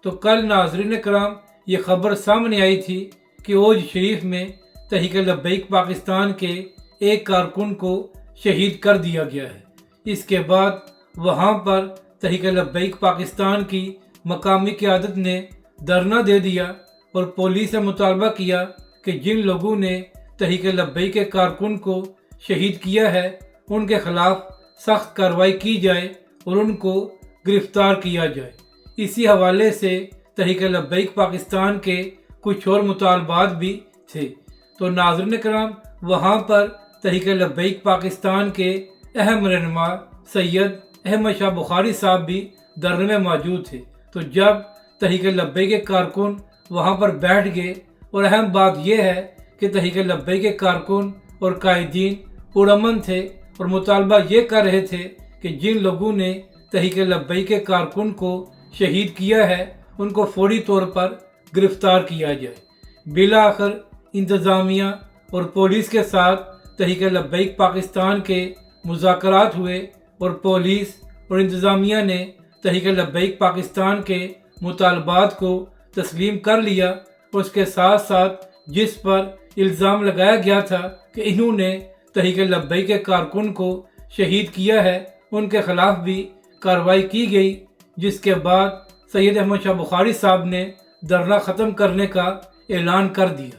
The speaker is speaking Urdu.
تو کل ناظرین کرام یہ خبر سامنے آئی تھی کہ اوج شریف میں تحریک لبیک پاکستان کے ایک کارکن کو شہید کر دیا گیا ہے۔ اس کے بعد وہاں پر تحریک لبیک پاکستان کی مقامی قیادت نے دھرنا دے دیا اور پولیس سے مطالبہ کیا کہ جن لوگوں نے تحریک لبیک کے کارکن کو شہید کیا ہے ان کے خلاف سخت کارروائی کی جائے اور ان کو گرفتار کیا جائے۔ اسی حوالے سے تحریک لبیک پاکستان کے کچھ اور مطالبات بھی تھے۔ تو ناظرین کرام وہاں پر تحریک لبیک پاکستان کے اہم رہنما سید احمد شاہ بخاری صاحب بھی دھرنے میں موجود تھے۔ تو جب تحریک لبیک کے کارکن وہاں پر بیٹھ گئے اور اہم بات یہ ہے کہ تحریک لبیک کے کارکن اور قائدین پرامن تھے اور مطالبہ یہ کر رہے تھے کہ جن لوگوں نے تحریک لبیک کے کارکن کو شہید کیا ہے ان کو فوری طور پر گرفتار کیا جائے۔ بالآخر انتظامیہ اور پولیس کے ساتھ تحریک لبیک پاکستان کے مذاکرات ہوئے اور پولیس اور انتظامیہ نے تحریک لبیک پاکستان کے مطالبات کو تسلیم کر لیا اور اس کے ساتھ ساتھ جس پر الزام لگایا گیا تھا کہ انہوں نے تحریک لبیک کے کارکن کو شہید کیا ہے ان کے خلاف بھی کارروائی کی گئی، جس کے بعد سید احمد شاہ بخاری صاحب نے دھرنا ختم کرنے کا اعلان کر دیا۔